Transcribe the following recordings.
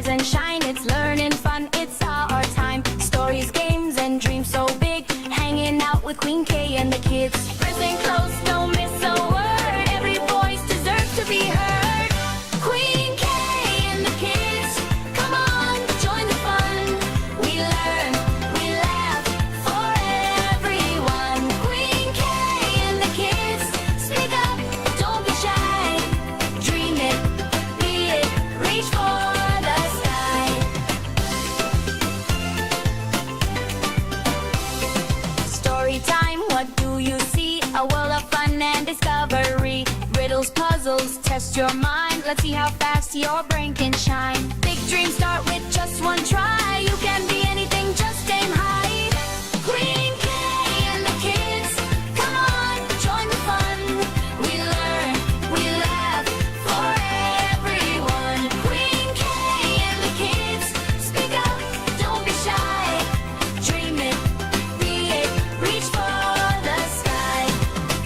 Rise and shine, it's learning fun, it's our time. Stories, games, and dreams so big. Hanging out with Queen K and the kids. Listen close, don't miss a word. Every voice deserves to be heard. Queen K and the kids, come on, join the fun. We learn, we laugh for everyone. Queen K and the kids, speak up, don't be shy. Dream it, be it, reach for the sky. Story time, what do you see? A world of fun and discovery. Riddles, puzzles, test your mind. Let's see how fast your brain can shine. Big dreams start with just one try. You can be anything, just aim high. Queen K and the kids, come on, join the fun. We learn, we laugh for everyone. Queen K and the kids, speak up, don't be shy. Dream it, be it, reach for the sky.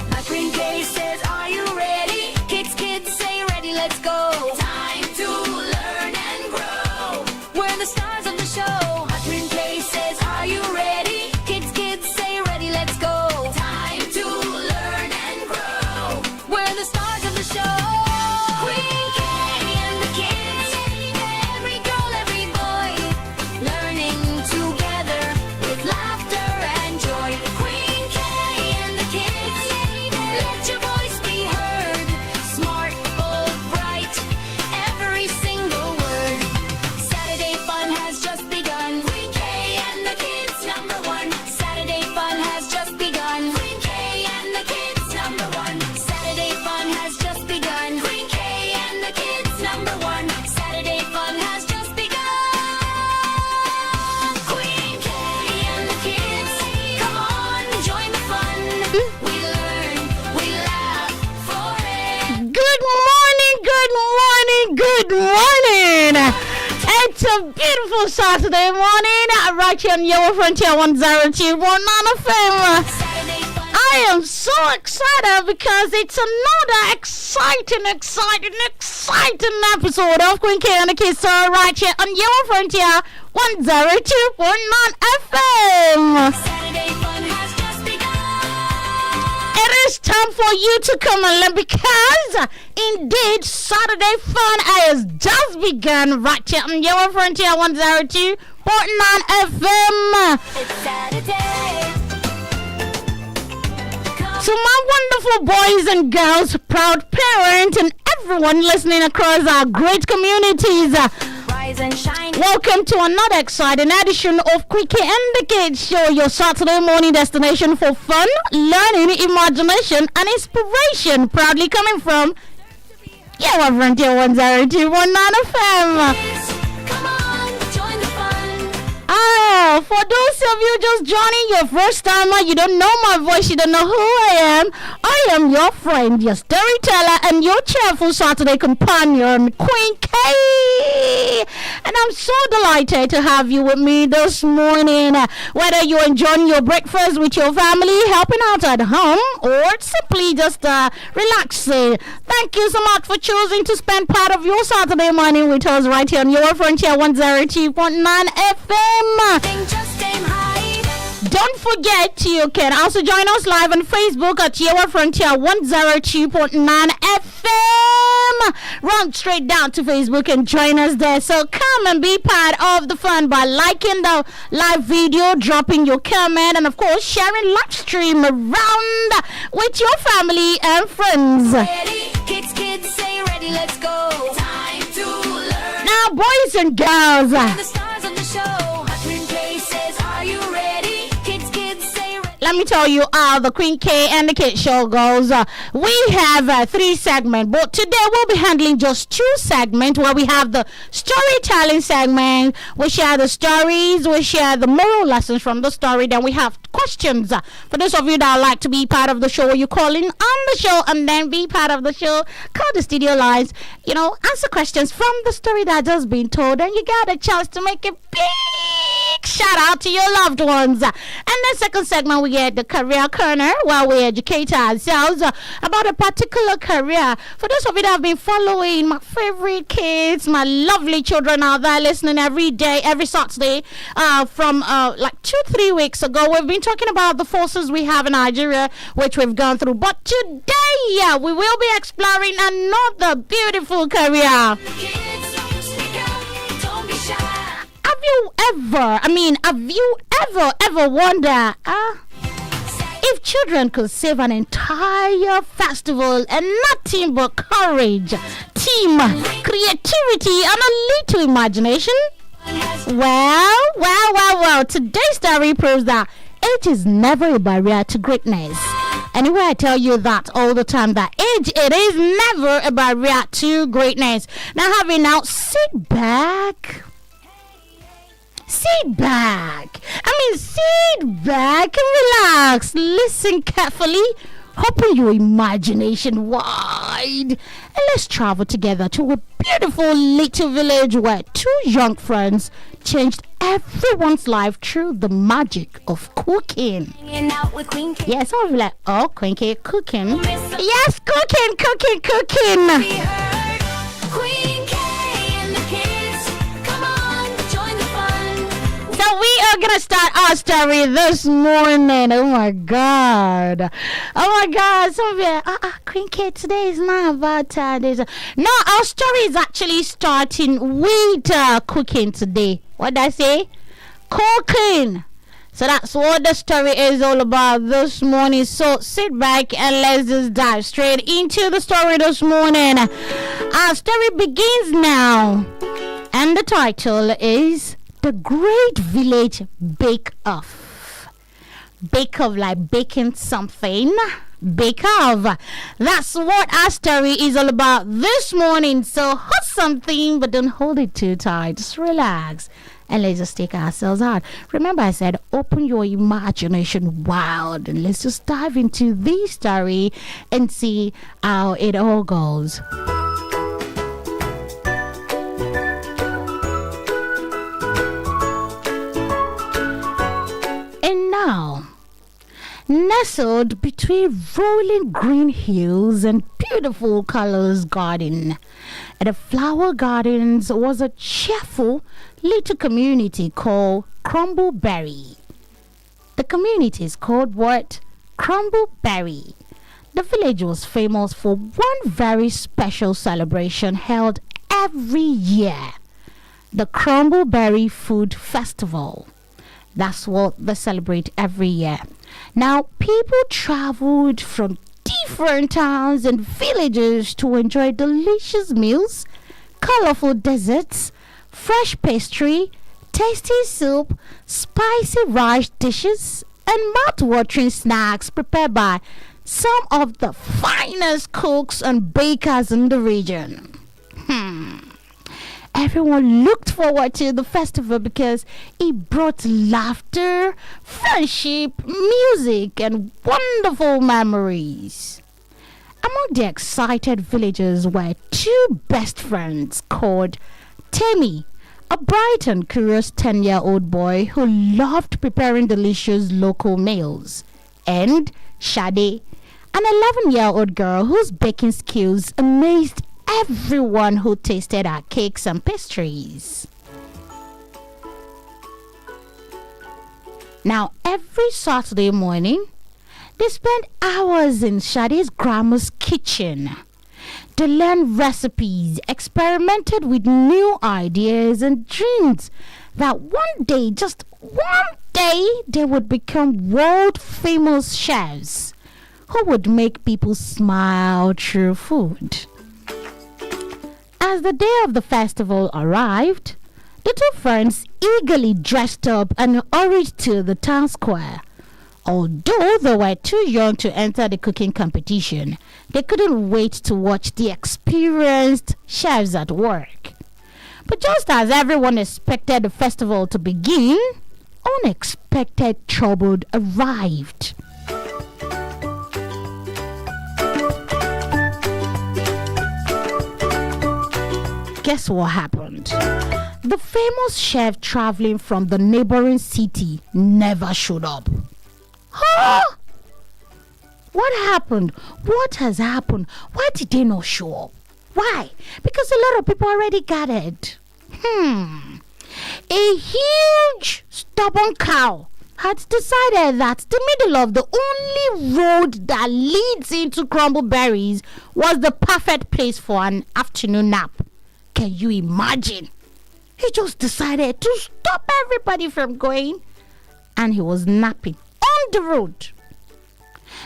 My Queen K says, are you ready? Kids, say ready, let's go. Time to learn and grow. We're the stars of the show. My Queen K says, are you ready? Kids, say ready, let's go. Time to learn and grow. We're the stars of the show. Queen K and the kids, every girl, every boy, learning together with laughter and joy. Queen K and the kids, let your voice be heard. Smart, bold, bright, every single word. Saturday fun has just begun. Queen K and the kids, number one. Saturday fun has just begun. Queen K and the kids, number one. Saturday fun has just begun. Queen K and the kids, number one. Saturday fun has just begun. Queen K and the kids, come on, join the fun. We learn, we laugh forever. Good morning, good morning, good morning. It's a beautiful Saturday morning right here on Your Frontier 102.9 FM. Saturday fun. I am so excited because it's another exciting episode of Queen K and the Kids right here on Your Frontier 102.9 FM. Saturday fun has just begun. It is time for you to come and learn because indeed Saturday fun has just begun right here on Your Frontier 102.9 FM. It's Saturday. To my wonderful boys and girls, proud parents, and everyone listening across our great communities, Rise and shine. welcome to another exciting edition of Quickie and the Kids Show, your Saturday morning destination for fun, learning, imagination, and inspiration. Proudly coming from Your Frontier 102.9 FM. Kids, come on, join the fun. For those of you just joining your first timer, you don't know my voice, you don't know who I am your friend, your storyteller, and your cheerful Saturday companion, Queen K. And I'm so delighted to have you with me this morning. Whether you're enjoying your breakfast with your family, helping out at home, or simply just relaxing. Thank you so much for choosing to spend part of your Saturday morning with us right here on Your Frontier 102.9 FM. Just aim high. Don't forget, you can also join us live on Facebook at Your Frontier 102.9 FM. Run straight down to Facebook and join us there. So come and be part of the fun by liking the live video, dropping your comment, and of course sharing live stream around with your family and friends. Ready? Kids, say ready, let's go. Time to learn. Now, boys and girls, The stars of the show. My Queen K says, are you ready? Kids, say ready. let me tell you how the Queen K and the Kid Show goes. We have 3 segments, but today we'll be handling just 2 segments where we have the storytelling segment. We share the stories, we share the moral lessons from the story, then we have questions. For those of you that would like to be part of the show, you call in on the show and then be part of the show. Call the studio lines, answer questions from the story that just been told, and you got a chance to make a big shout out to your loved ones. And the second segment, we get the career corner, where we educate ourselves about a particular career. For those of you that have been following my favorite kids, my lovely children out there listening every day, every Saturday, from like 2-3 weeks ago, we've been talking about the forces we have in Nigeria, which we've gone through. But today, we will be exploring another beautiful career. Have you ever wondered if children could save an entire festival and nothing but courage, team, creativity, and a little imagination? Well, today's story proves that age is never a barrier to greatness. Anyway, I tell you that all the time, that age, it is never a barrier to greatness. Now, sit back. Sit back and relax. Listen carefully. Open your imagination wide. And let's travel together to a beautiful little village where two young friends changed everyone's life through the magic of cooking. Yes, I'll be like, oh, Queen K, cooking. Yes, cooking. We are gonna start our story this morning. Oh my god. Some of you, Queen K, today is not about this. No, our story is actually starting with cooking today. What did I say? Cooking. So that's what the story is all about this morning. So sit back and let's just dive straight into the story this morning. Our story begins now, and the title is The Great Village Bake Off. Bake off, like baking something. Bake off. That's what our story is all about this morning. So hold something, but don't hold it too tight. Just relax and let's just take ourselves out. Remember, I said open your imagination wild, and let's just dive into this story and see how it all goes. Now, nestled between rolling green hills and beautiful colors garden, at the flower gardens was a cheerful little community called Crumbleberry. The community is called what? Crumbleberry. The village was famous for one very special celebration held every year, the Crumbleberry Food Festival. That's what they celebrate every year. Now, people traveled from different towns and villages to enjoy delicious meals, colorful desserts, fresh pastry, tasty soup, spicy rice dishes, and mouth-watering snacks prepared by some of the finest cooks and bakers in the region. Everyone looked forward to the festival because it brought laughter, friendship, music, and wonderful memories. Among the excited villagers were two best friends called Tammy, a bright and curious 10-year-old boy who loved preparing delicious local meals, and Shade, an 11-year-old girl whose baking skills amazed everyone who tasted our cakes and pastries. Now, every Saturday morning, they spent hours in Shade's grandma's kitchen. They learned recipes, experimented with new ideas, and dreamed that one day, just one day, they would become world-famous chefs who would make people smile through food. As the day of the festival arrived, the two friends eagerly dressed up and hurried to the town square. Although they were too young to enter the cooking competition, they couldn't wait to watch the experienced chefs at work. But just as everyone expected the festival to begin, unexpected trouble arrived. Guess what happened? The famous chef traveling from the neighboring city never showed up. Huh? What happened? What has happened? Why did they not show up? Why? Because a lot of people already gathered. A huge, stubborn cow had decided that the middle of the only road that leads into Crumbleberries was the perfect place for an afternoon nap. Can you imagine? He just decided to stop everybody from going, and he was napping on the road.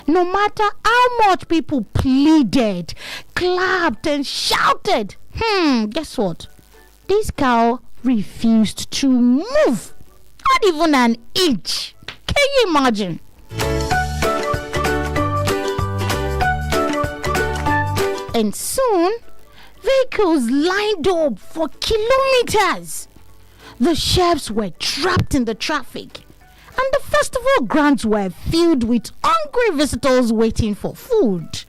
No matter how much people pleaded, clapped, and shouted, guess what? This cow refused to move. Not even an inch. Can you imagine? And soon, vehicles lined up for kilometers. The chefs were trapped in the traffic, and the festival grounds were filled with hungry visitors waiting for food.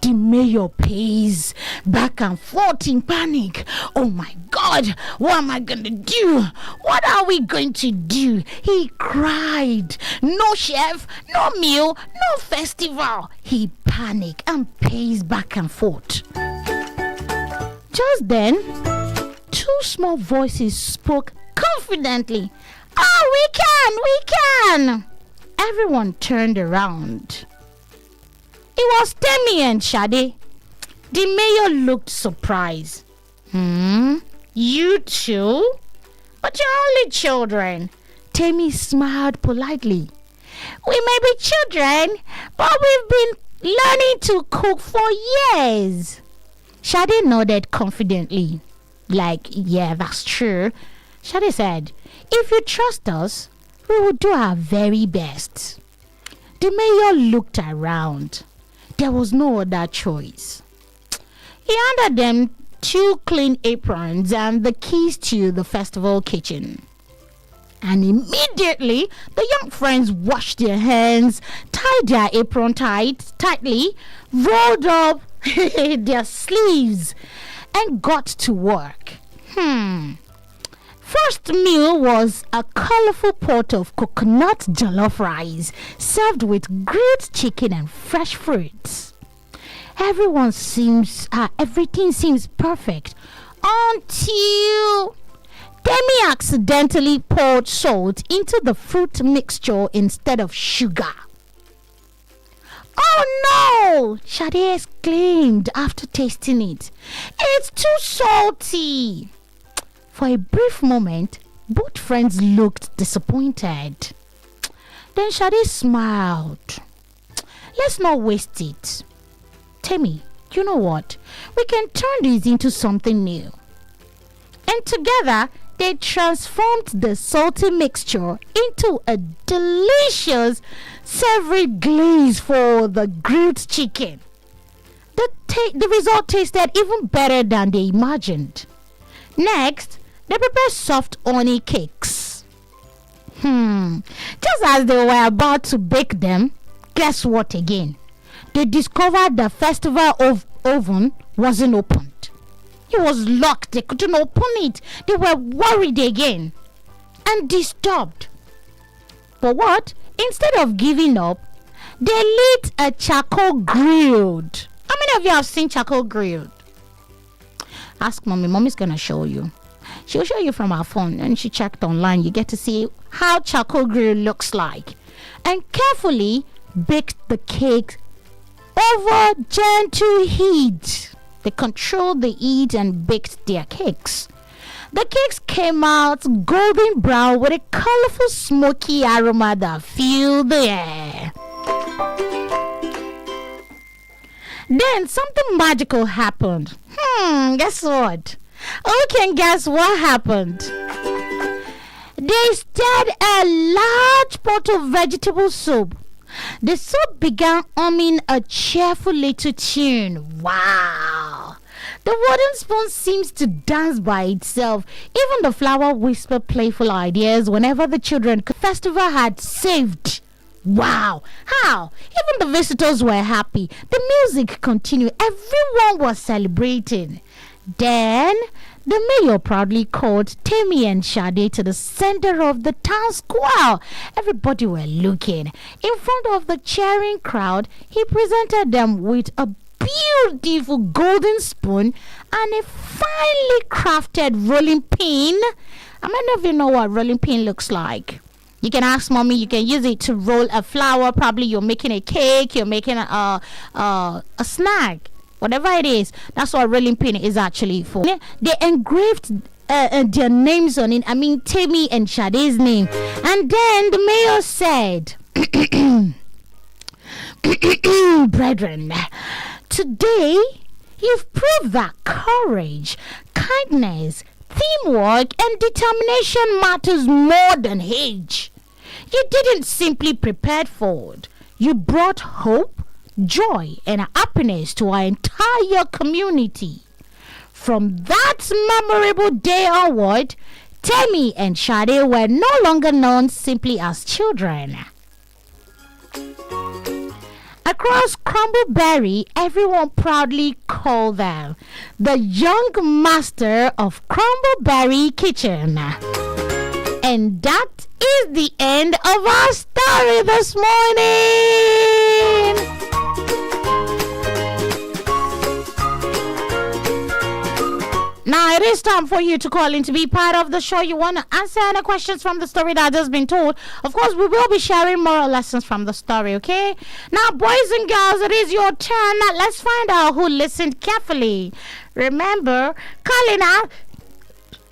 The mayor paced back and forth in panic. Oh my God, what am I going to do? What are we going to do? He cried. No chef, no meal, no festival. He panicked and paced back and forth. Just then, two small voices spoke confidently. Oh, we can! Everyone turned around. It was Temi and Shade. The mayor looked surprised. You too? But you're only children. Temi smiled politely. We may be children, but we've been learning to cook for years. Shade nodded confidently. Like, yeah, that's true. Shade said, if you trust us, we will do our very best. The mayor looked around. There was no other choice. He handed them 2 clean aprons and the keys to the festival kitchen. And immediately, the young friends washed their hands, tied their apron tightly, rolled up their sleeves, and got to work. First meal was a colorful pot of coconut jollof rice served with grilled chicken and fresh fruits. Everything seems perfect until Demi accidentally poured salt into the fruit mixture instead of sugar. Oh no! Shade exclaimed after tasting it. It's too salty. For a brief moment, both friends looked disappointed. Then Shade smiled. Let's not waste it. Temi, you know what? We can turn this into something new. And together, they transformed the salty mixture into a delicious savory glaze for the grilled chicken. The result tasted even better than they imagined. Next, they prepared soft honey cakes. Just as they were about to bake them, guess what again? They discovered the festival oven wasn't opened. It was locked. They couldn't open it. They were worried again and disturbed. But what? Instead of giving up, they lit a charcoal grilled. How many of you have seen charcoal grilled? Ask mommy. Mommy's gonna show you. She'll show you from her phone, and she checked online. You get to see how charcoal grill looks like, and carefully baked the cake over gentle heat. They controlled the heat and baked their cakes. The cakes came out golden brown with a colorful smoky aroma that filled the air. Then something magical happened. Guess what? Who can guess what happened? They stirred a large pot of vegetable soup. The soup began humming a cheerful little tune. Wow! The wooden spoon seems to dance by itself. Even the flour whispered playful ideas whenever the children festival had saved. Wow! How? Even the visitors were happy. The music continued. Everyone was celebrating. Then The mayor proudly called Tammy and Sade to the center of the town square. Everybody were looking. In front of the cheering crowd, he presented them with a beautiful golden spoon and a finely crafted rolling pin. I might not even know what rolling pin looks like. You can ask mommy. You can use it to roll a flour. Probably you're making a cake. You're making a snack. Whatever it is, that's what rolling pin is actually for. They engraved their names on it. I mean, Tammy and Sade's name. And then the mayor said, brethren, today you've proved that courage, kindness, teamwork, and determination matters more than age. You didn't simply prepare for it. You brought hope, joy, and happiness to our entire community. From that memorable day onward, Tammy and Sade were no longer known simply as children. Across Crumbleberry, everyone proudly called them the young master of Crumbleberry Kitchen. And that is the end of our story this morning. Now it is time for you to call in to be part of the show. You want to answer any questions from the story that has been told. Of course, we will be sharing moral lessons from the story, okay? Now, boys and girls, it is your turn. Now, let's find out who listened carefully. Remember, calling out.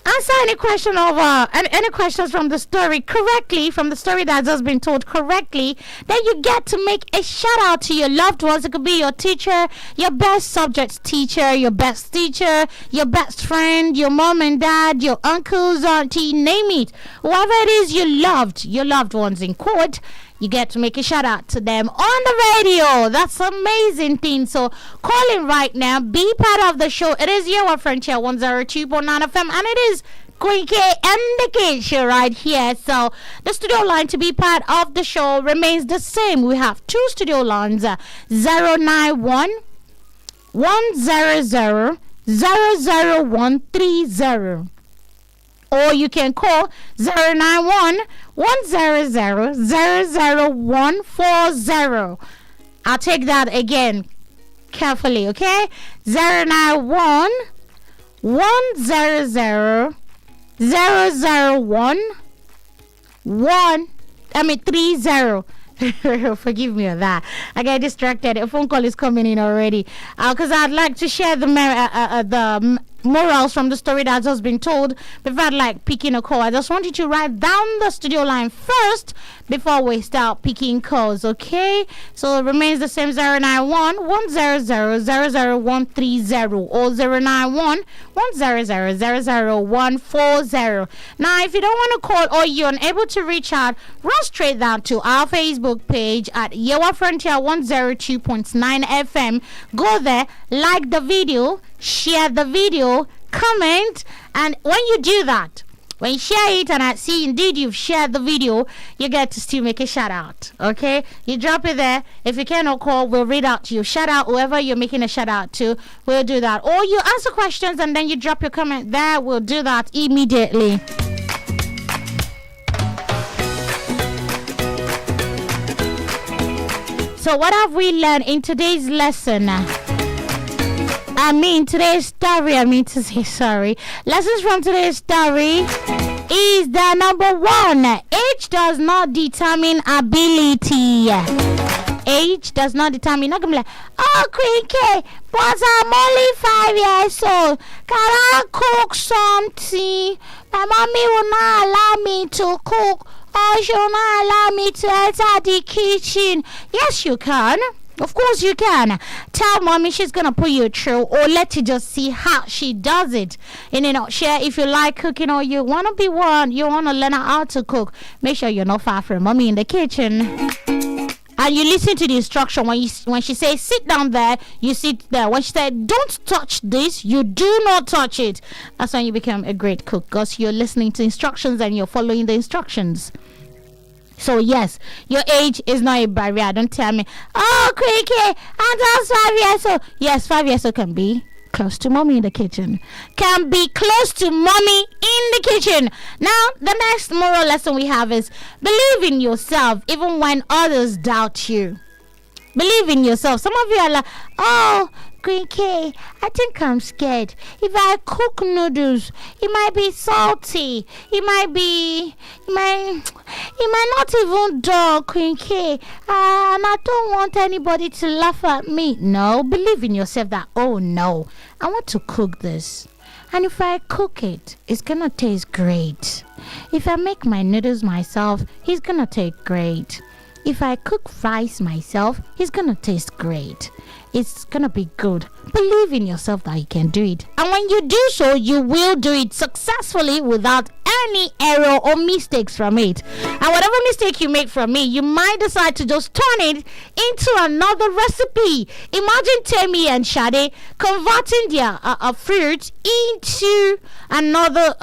Answer any question over any questions from the story correctly, from the story that has just been told correctly. Then you get to make a shout out to your loved ones. It could be your teacher, your best subject teacher, your best teacher, your best friend, your mom and dad, your uncles, auntie, name it. Whoever it is you loved, your loved ones in court, you get to make a shout out to them on the radio. That's an amazing thing. So call in right now. Be part of the show. It is your friend here, 102.9 FM. And it is Quinke and the Kid Show right here. So the studio line to be part of the show remains the same. We have two studio lines, 091 100 00130. Or you can call 091 100 00140. I'll take that again carefully, okay? 091 100 30. Forgive me on that. I get distracted. A phone call is coming in already. Because I'd like to share the morals from the story that has just been told before I'd like picking a call. I just want you to write down the studio line first before we start picking calls, okay? So it remains the same, 091 100 00130 or 091 100 00140. Now, if you don't want to call or you're unable to reach out, run straight down to our Facebook page at Yewa Frontier 102.9 FM. Go there, like the video, share the video, comment, and when you do that, when you share it and I see indeed you've shared the video, you get to still make a shout out, okay? You drop it there. If you cannot call, we'll read out to you. Shout out whoever you're making a shout out to, we'll do that. Or you answer questions and then you drop your comment there, we'll do that immediately. So what have we learned in today's lesson? Today's story, lessons from today's story is the number one. Age does not determine ability. Age does not determine. Not gonna be like, oh, Quinke, but I'm only 5 years old. Can I cook something? My mommy will not allow me to cook, or she will not allow me to enter the kitchen. Yes, you can. Of course you can. Tell mommy she's gonna put you through, or let you just see how she does it. And share if you like cooking or you wanna be one, you wanna learn how to cook. Make sure you're not far from mommy in the kitchen. And you listen to the instruction. When she says sit down there, you sit there. When she said don't touch this, you do not touch it. That's when you become a great cook, because you're listening to instructions and you're following the instructions. So yes, your age is not a barrier. Don't tell me, oh, Quickie, I'm just 5 years old. Yes, 5 years old can be. close to mommy in the kitchen. Can be close to mommy in the kitchen. Now, the next moral lesson we have is believe in yourself even when others doubt you. Believe in yourself. Some of you are like, oh, Green K, I think I'm scared. If I cook noodles, it might be salty. It might not even dull, Green K. And I don't want anybody to laugh at me. No, believe in yourself that, oh no, I want to cook this. And if I cook it, it's gonna taste great. If I make my noodles myself, it's gonna taste great. If I cook rice myself, it's gonna taste great. It's gonna be good. Believe in yourself that you can do it. And when you do so, you will do it successfully without any error or mistakes from it. And whatever mistake you make from it, you might decide to just turn it into another recipe. Imagine Temi and Shade converting their fruit into another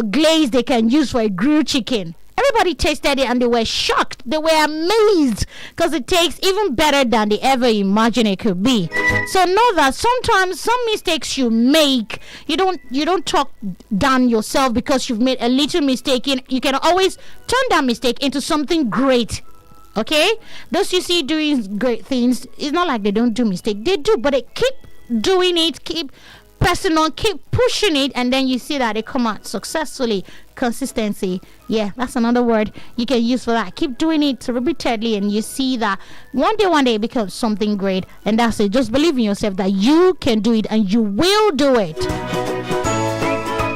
glaze they can use for a grilled chicken. Everybody tasted it and they were shocked. They were amazed because it tastes even better than they ever imagined it could be. So know that sometimes some mistakes you make, you don't talk down yourself because you've made a little mistake. You can always turn that mistake into something great. Okay? Those you see doing great things, it's not like they don't do mistakes. They do, but they keep doing it, keep pressing on, keep pushing it, and then you see that they come out successfully. Consistency, yeah, that's another word you can use for that. Keep doing it repeatedly and you see that one day it becomes something great, and that's it. Just believe in yourself that you can do it and you will do it.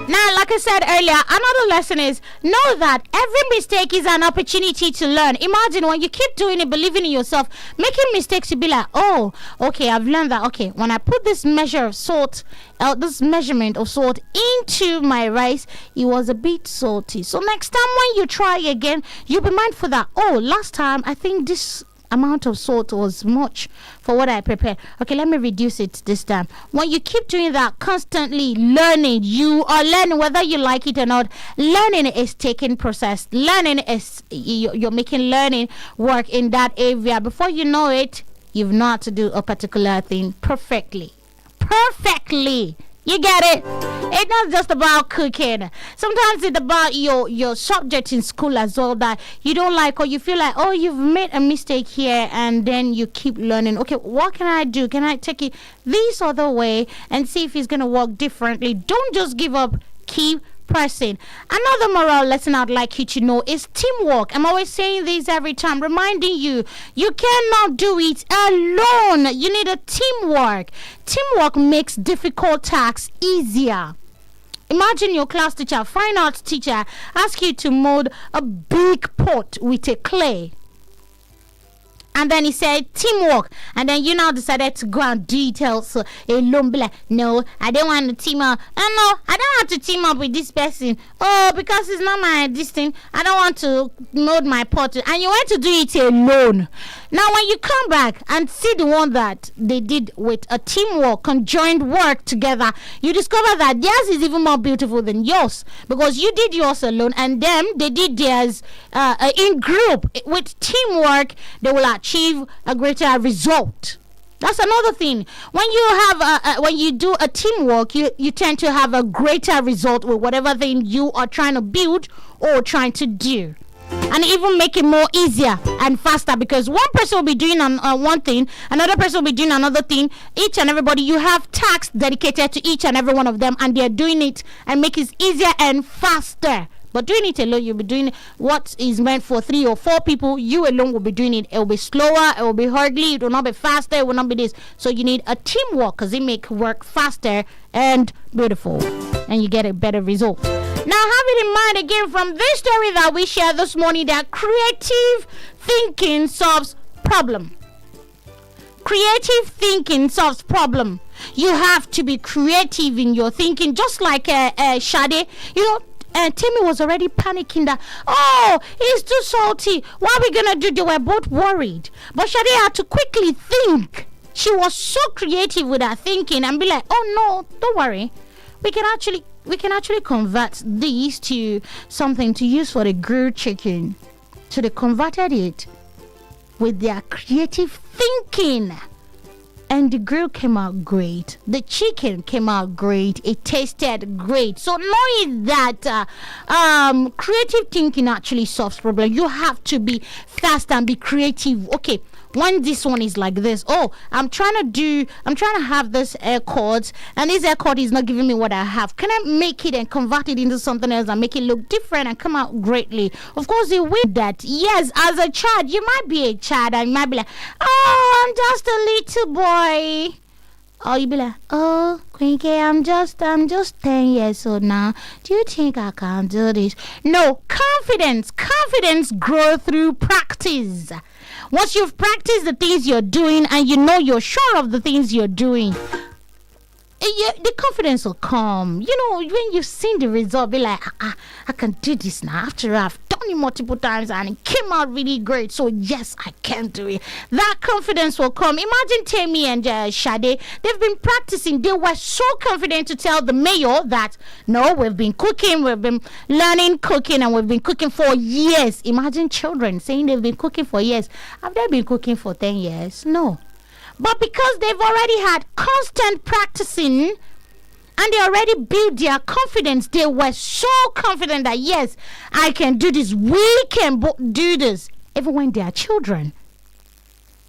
Now, like I said earlier, another lesson is know that every mistake is an opportunity to learn. Imagine when you keep doing it, believing in yourself, making mistakes, you'll be like, oh, okay, I've learned that. Okay, when I put this measure of salt, this measurement of salt into my rice, it was a bit salty. So next time when you try again, you'll be mindful that, oh, last time I think this amount of salt was much for what I prepared. Okay, let me reduce it this time. When you keep doing that, constantly learning, you are learning whether you like it or not. Learning is taking process. Learning is you're making learning work in that area. Before you know it, you've know how to do a particular thing perfectly. You get it? It's not just about cooking. Sometimes it's about your subject in school as well that you don't like, or you feel like, oh, you've made a mistake here, and then you keep learning. Okay, what can I do? Can I take it this other way and see if it's going to work differently? Don't just give up. Keep pressing. Another moral lesson I'd like you to know is teamwork. I'm always saying this every time, reminding you cannot do it alone. You need a teamwork. Teamwork makes difficult tasks easier. Imagine your class teacher, fine arts teacher, ask you to mold a big pot with a clay. And then he said teamwork, and then you now decided to go and do it also alone. Be like, no, I don't want to team up. No, I don't want to team up with this person. Oh, because it's not my this thing. I don't want to mold my pot. And you want to do it alone. Now, when you come back and see the one that they did with a teamwork, conjoined work together, you discover that theirs is even more beautiful than yours, because you did yours alone, and them, they did theirs in group. With teamwork, they will achieve a greater result. That's another thing. When you have when you do a teamwork, you tend to have a greater result with whatever thing you are trying to build or trying to do. And even make it more easier and faster, because one person will be doing one thing, another person will be doing another thing. Each and everybody, you have tasks dedicated to each and every one of them, and they're doing it and make it easier and faster. But doing it alone, you'll be doing what is meant for 3 or 4 people. You alone will be doing it. It will be slower. It will be hardly. It will not be faster. It will not be this. So you need a teamwork, because it makes work faster and beautiful, and you get a better result. Now, have it in mind again from this story that we shared this morning, that creative thinking solves problem. Creative thinking solves problem. You have to be creative in your thinking, just like Shade. And Timmy was already panicking that, oh, it's too salty. What are we going to do? They were both worried. But Shade had to quickly think. She was so creative with her thinking and be like, oh, no, don't worry. We can actually convert these to something to use for the grilled chicken. So they converted it with their creative thinking. and the grill came out great. The chicken came out great. It tasted great. So knowing that creative thinking actually solves problems, you have to be fast and be creative. Okay, when this one is like this, I'm trying to have this air chords, and this air chord is not giving me what I have. Can I make it and convert it into something else and make it look different and come out greatly? Of course, you will that. Yes, as a child, you might be a child and you might be like, oh, I'm just a little boy. Or you be like, oh, Queen K, I'm just 10 years old now. Do you think I can do this? No, confidence grows through practice. Once you've practiced the things you're doing and you know you're sure of the things you're doing, the confidence will come. You know, when you've seen the result, be like, I can do this now. After I've done it multiple times and it came out really great. So yes, I can do it. That confidence will come. Imagine Tammy and Sade. They've been practicing. They were so confident to tell the mayor that, no, we've been cooking, we've been learning cooking, and we've been cooking for years. Imagine children saying they've been cooking for years. Have they been cooking for 10 years? No. But because they've already had constant practicing and they already built their confidence, they were so confident that yes, I can do this. We can do this, even when they are children.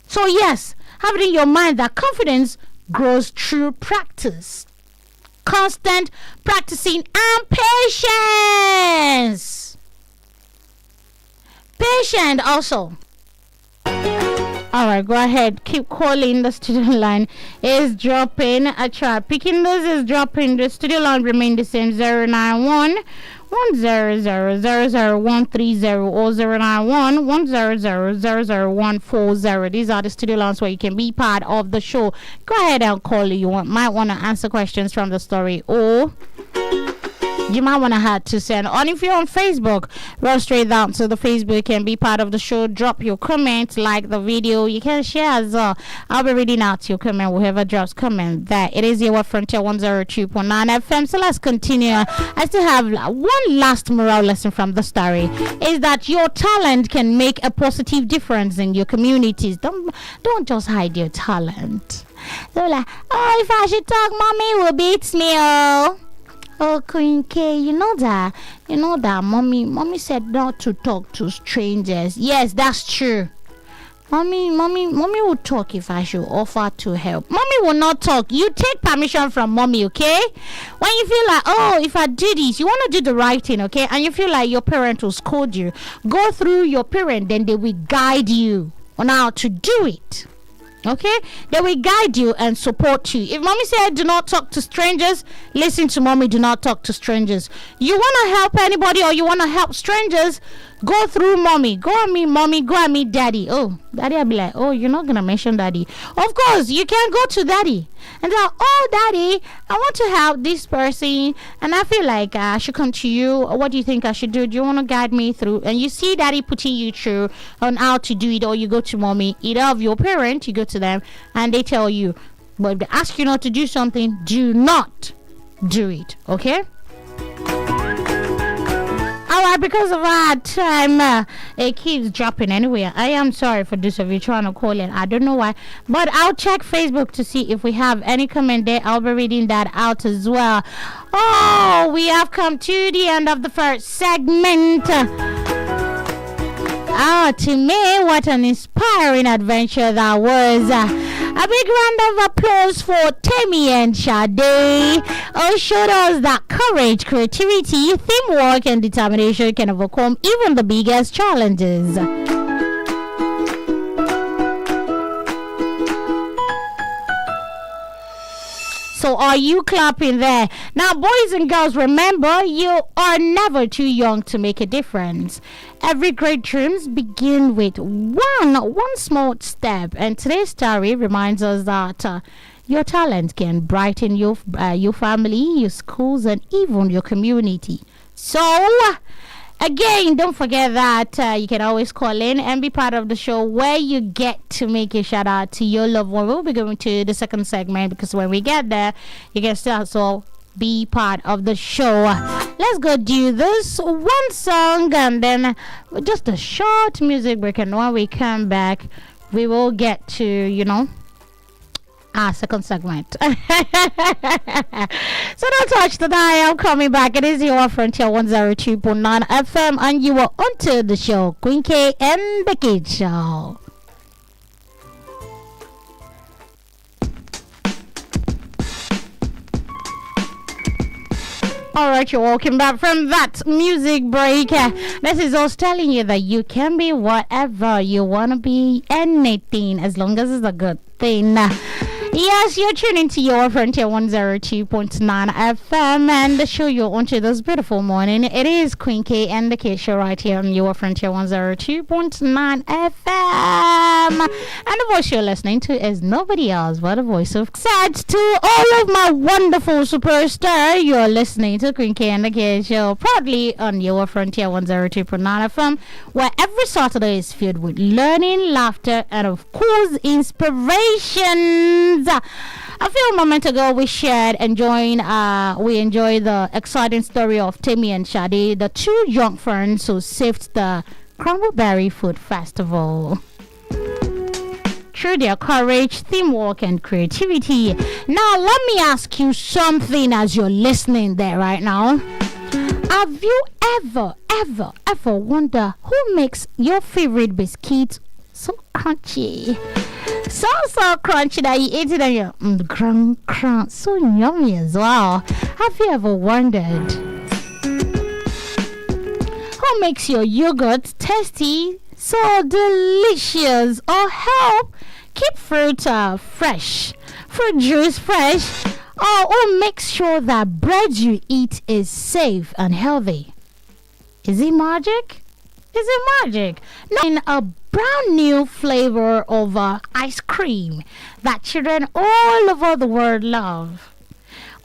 So yes, have it in your mind that confidence grows through practice, constant practicing, and patience. Patient also. All right, go ahead. Keep calling. The studio line is dropping. I try picking this is dropping. The studio line remain the same. 091 100 130 or 091 100 140. These are the studio lines where you can be part of the show. Go ahead and call. You might want to answer questions from the story, or you might want to have to send on. If you're on Facebook, roll straight down to the Facebook and be part of the show. Drop your comments, like the video. You can share as well. I'll be reading out your comment, whoever drops comment there. It is your Frontier 102.9 FM. So let's continue. I still have one last moral lesson from the story, is that your talent can make a positive difference in your communities. Don't just hide your talent. They're like, oh, if I should talk, mommy will beat me. Oh, Queen K, you know that mommy said not to talk to strangers. Yes, that's true. Mommy will talk if I should offer to help. Mommy will not talk. You take permission from mommy, okay? When you feel like, oh, if I do this, you want to do the right thing, okay? And you feel like your parent will scold you, go through your parent, then they will guide you on how to do it. Okay, they will guide you and support you. If mommy said do not talk to strangers, listen to mommy. Do not talk to strangers. You want to help anybody or you want to help strangers, go through mommy. Go and meet mommy. Go and meet daddy. Oh, daddy will be like, oh, you're not gonna mention daddy. Of course, you can go to daddy and like, oh, daddy, I want to help this person and I feel like I should come to you. What do you think I should do? Do you want to guide me through? And you see daddy putting you through on how to do it, or you go to mommy, either of your parent, you go to them and they tell you. But if they ask you not to do something, do not do it. Okay? Alright, because of our time, it keeps dropping anyway. I am sorry for this of you trying to call in. I don't know why. But I'll check Facebook to see if we have any comment there. I'll be reading that out as well. Oh, we have come to the end of the first segment. To me, what an inspiring adventure that was. A big round of applause for Temi and Sade. Showed us that courage, creativity, teamwork, and determination can overcome even the biggest challenges. So are you clapping there? Now, boys and girls, remember, you are never too young to make a difference. Every great dreams begin with one small step. And today's story reminds us that your talent can brighten your family, your schools, and even your community. So, again, don't forget that you can always call in and be part of the show where you get to make a shout out to your loved one. We'll be going to the second segment because when we get there, you can still also be part of the show. Let's go do this one song and then just a short music break. And when we come back, we will get to, second segment. So don't touch the dial. I'm coming back. It is your Frontier 102.9 FM, and you are onto the show, Queen K and the Kid Show. Alright, you're welcome back from that music break. This is us telling you that you can be whatever you want to be, anything, as long as it's a good thing. Yes, you're tuning to your Frontier 102.9 FM, and the show you're on to this beautiful morning. It is Queen K and the K Show right here on your Frontier 102.9 FM. And the voice you're listening to is nobody else but the voice of sad to all of my wonderful superstar. You're listening to Queen K and the K Show proudly on your Frontier 102.9 FM, where every Saturday is filled with learning, laughter, and of course inspirations. A few moments ago, we enjoyed the exciting story of Timmy and Shadi, the two young friends who saved the Crumbleberry Food Festival through their courage, teamwork, and creativity. Now, let me ask you something as you're listening there right now. Have you ever wondered who makes your favorite biscuit so crunchy? So crunchy that you eat it and you're crunch, so yummy as well. Have you ever wondered who makes your yogurt tasty, so delicious, or help keep fruit fresh, fruit juice fresh, or who makes sure that bread you eat is safe and healthy? Is it magic? Is it magic? No, in a brand new flavor of ice cream that children all over the world love.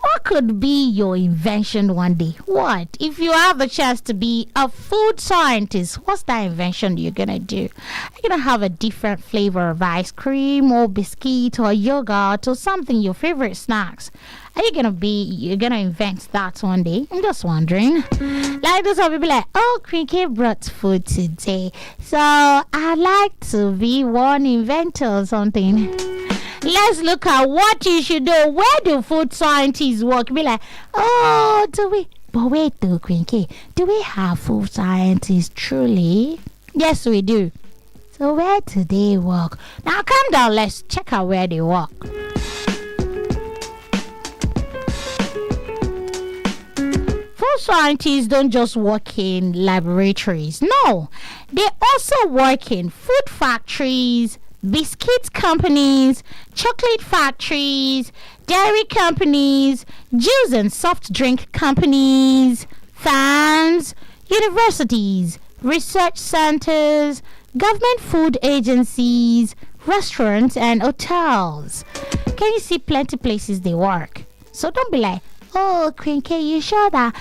What could be your invention one day? What? If you have the chance to be a food scientist, what's that invention you're going to do? You're going to have a different flavor of ice cream or biscuit or yogurt or something, your favorite snacks. Are you you're going to invent that one day? I'm just wondering. Like those people like, oh, Cricket brought food today, so I'd like to be one inventor or something. Let's look at what you should do. Where do food scientists work? Be like, oh, do we? But wait, though, Queen K, do we have food scientists truly? Yes, we do. So where do they work? Now, calm down. Let's check out where they work. Food scientists don't just work in laboratories. No, they also work in food factories, biscuit companies, chocolate factories, dairy companies, juice and soft drink companies, farms, universities, research centers, government food agencies, restaurants, and hotels. Can you see plenty places they work? So don't be like, oh, Queen K, you sure that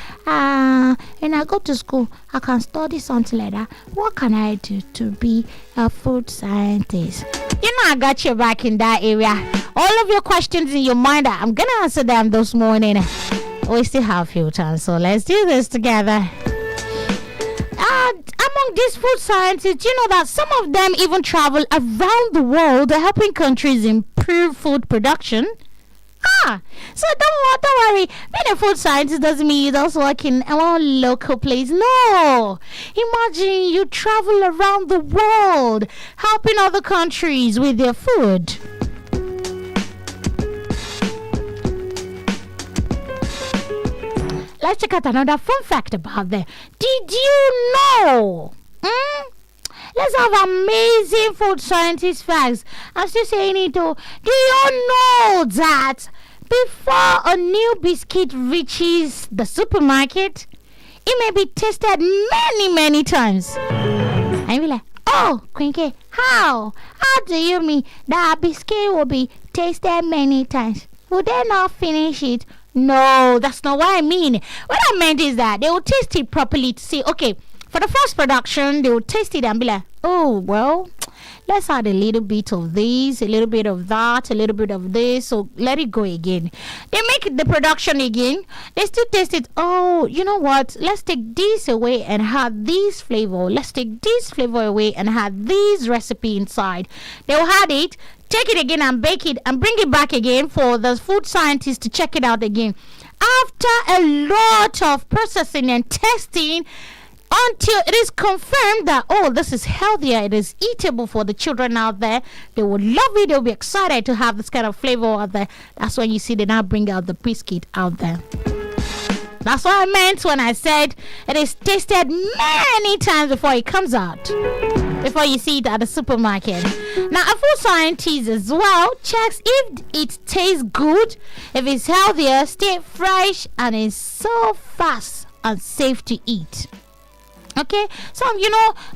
when I go to school, I can study something like that? What can I do to be a food scientist? You know, I got you back in that area. All of your questions in your mind, I'm going to answer them this morning. We still have a few times, so let's do this together. Among these food scientists, you know that some of them even travel around the world helping countries improve food production. So don't worry. Being a food scientist doesn't mean you just work in one local place. No. Imagine you travel around the world helping other countries with their food. Let's check out another fun fact about them. Did you know? Let's have amazing food scientist facts. I'm still saying it though. Do you know that before a new biscuit reaches the supermarket, it may be tested many times? And you'll be like, oh, Queen K, how? How do you mean that biscuit will be tested many times? Will they not finish it? No, that's not what I mean. What I meant is that they will taste it properly to see, okay, for the first production, they will taste it and be like, oh, well, let's add a little bit of this, a little bit of that, a little bit of this. So let it go again. They make the production again. They still taste it. Oh, you know what? Let's take this away and add this flavor. Let's take this flavor away and add this recipe inside. They'll add it, take it again and bake it and bring it back again for the food scientists to check it out again. After a lot of processing and testing, until it is confirmed that, oh, this is healthier, it is eatable for the children out there, they will love it, they'll be excited to have this kind of flavor out there. That's when you see they now bring out the biscuit out there. That's what I meant when I said it is tasted many times before it comes out, before you see it at the supermarket. Now, a food scientist as well checks if it tastes good, if it's healthier, stay fresh, and is so fast and safe to eat. Okay, some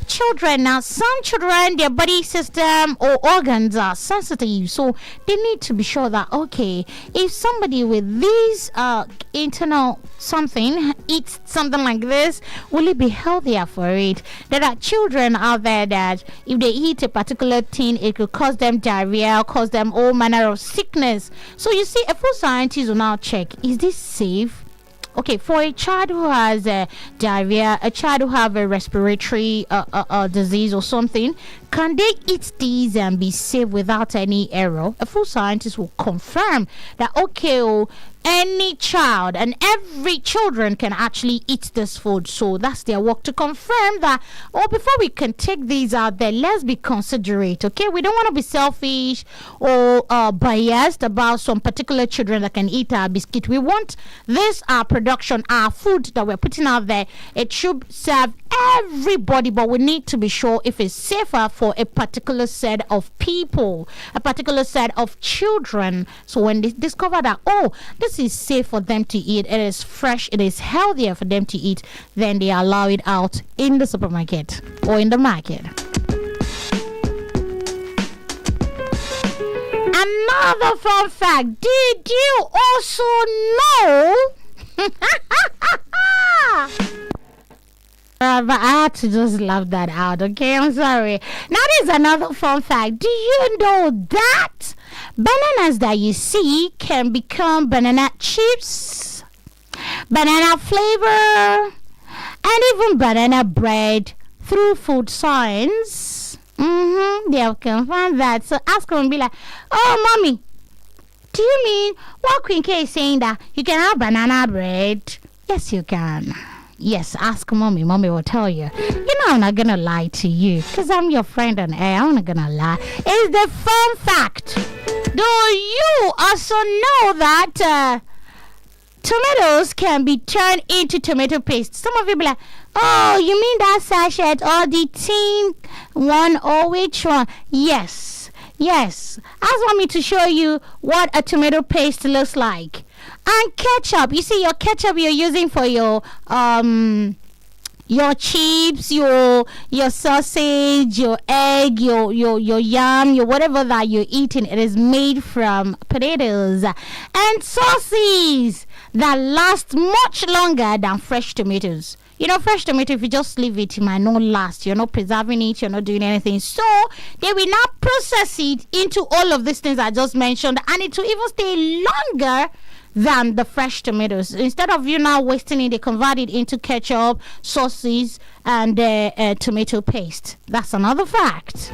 children now, some children, their body system or organs are sensitive, so they need to be sure that, okay, if somebody with these internal something eats something like this, will it be healthier for it? There are children out there that if they eat a particular thing, it could cause them diarrhea, cause them all manner of sickness. So you see, a food scientist will now check, is this safe? Okay, for a child who has diarrhea, a child who have a respiratory disease or something, can they eat these and be safe without any error? A food scientist will confirm that, okay, any child and every children can actually eat this food. So that's their work to confirm that, before we can take these out there, let's be considerate, okay? We don't want to be selfish or biased about some particular children that can eat our biscuit. We want this, our production, our food that we're putting out there, it should serve everybody, but we need to be sure if it's safer for a particular set of people, a particular set of children. So when they discover that, oh, this is safe for them to eat, it is fresh, it is healthier for them to eat, then they allow it out in the supermarket or in the market. Another fun fact, did you also know but I had to just laugh that out, okay? I'm sorry. Now there's another fun fact. Do you know that bananas that you see can become banana chips, banana flavor, and even banana bread through food science? They have confirmed that. So ask them and be like, oh, mommy, do you mean what Queen K is saying that you can have banana bread? Yes, you can. Yes, ask mommy. Mommy will tell you. You know I'm not gonna lie to you because I'm your friend on air. I'm not gonna lie. It's the fun fact. Do you also know that tomatoes can be turned into tomato paste? Some of you be like, oh, you mean that sachet or the tin one or which one? Yes. Ask mommy to show you what a tomato paste looks like. And ketchup, you see your ketchup you're using for your chips, your sausage, your egg, your yam, your whatever that you're eating, it is made from potatoes and sauces that last much longer than fresh tomatoes. You know, fresh tomato, if you just leave it might not last. You're not preserving it, you're not doing anything. So they will now process it into all of these things I just mentioned, and it will even stay longer than the fresh tomatoes. Instead of you now wasting it, they convert it into ketchup, sauces, and tomato paste. That's another fact.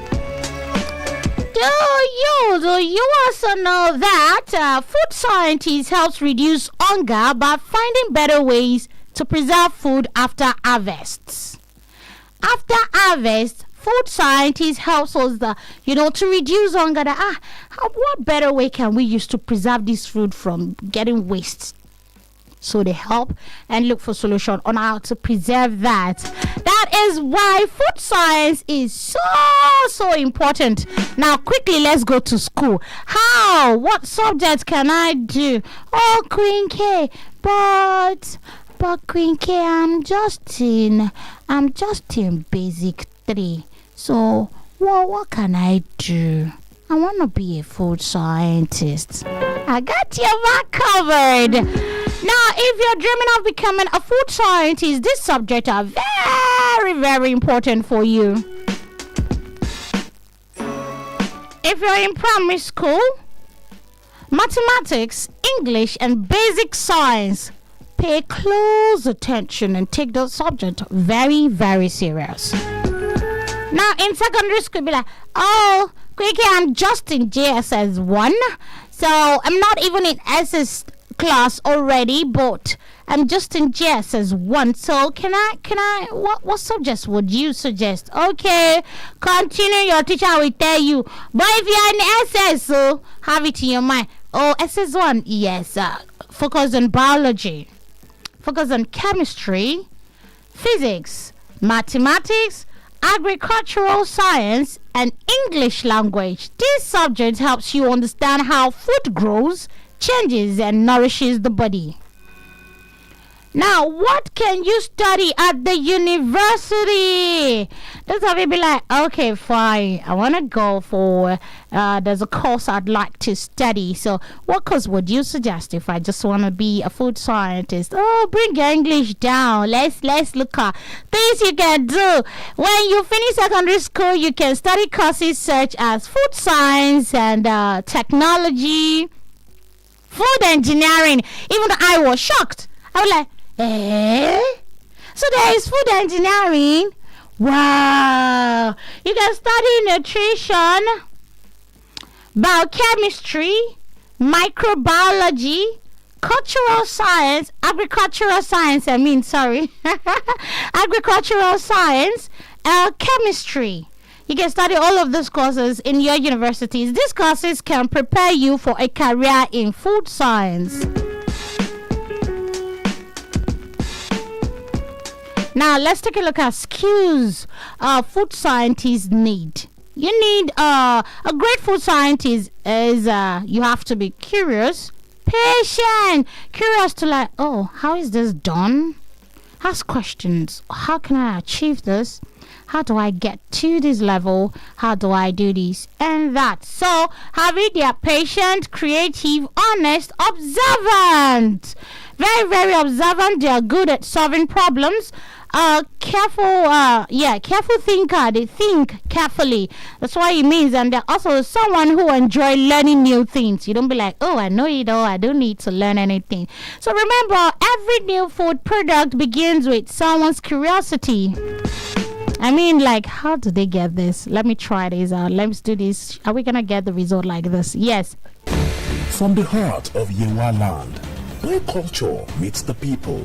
Do you also know that food scientists helps reduce hunger by finding better ways to preserve food after harvests? After harvest, food scientists helps us to reduce hunger. What better way can we use to preserve this food from getting waste? So they help and look for solution on how to preserve that. That is why food science is so important. Now quickly, let's go to school. What subjects can I do? Oh, Queen K, but Queen K, I'm just in basic 3. So what can I do? I want to be a food scientist. I got your back covered. Now, if you're dreaming of becoming a food scientist, this subject are very, very important for you. if you're in primary school, mathematics, English, and basic science, pay close attention and take those subjects very, very serious. Now, in secondary school, be like, oh, quickly, I'm just in JSS 1, so I'm not even in SS class already, but I'm just in JSS 1. So can I, what subjects would you suggest? Okay, continue, your teacher will tell you. But if you're in SS, so have it in your mind. Oh, SS1, yes, focus on biology, focus on chemistry, physics, mathematics, agricultural science, and English language. This subject helps you understand how food grows, changes, and nourishes the body. Now, what can you study at the university? Those of you be like, okay, fine, I want to go for, there's a course I'd like to study. So what course would you suggest if I just want to be a food scientist? Oh, bring your English down. Let's look at things you can do. When you finish secondary school, you can study courses such as food science and technology, food engineering. Even though I was shocked. I was like, so there is food engineering. Wow. You can study nutrition, biochemistry, microbiology, cultural science, agricultural science, agricultural science, chemistry. You can study all of those courses in your universities. These courses can prepare you for a career in food science. Now, let's take a look at skills food scientists need. You need a great food scientist is you have to be curious, patient, curious to like, oh, how is this done? Ask questions. How can I achieve this? How do I get to this level? How do I do this and that? So, having their patient, creative, honest, observant. Very, very observant. They are good at solving problems. Careful thinker. They think carefully. That's what it means. And they're also someone who enjoy learning new things. You don't be like, oh, I know it all, I don't need to learn anything. So remember, every new food product begins with someone's curiosity. I mean, like, how do they get this? Let me try this out. Let's do this. Are we gonna get the result like this? Yes. From the heart of Yewa land, where culture meets the people.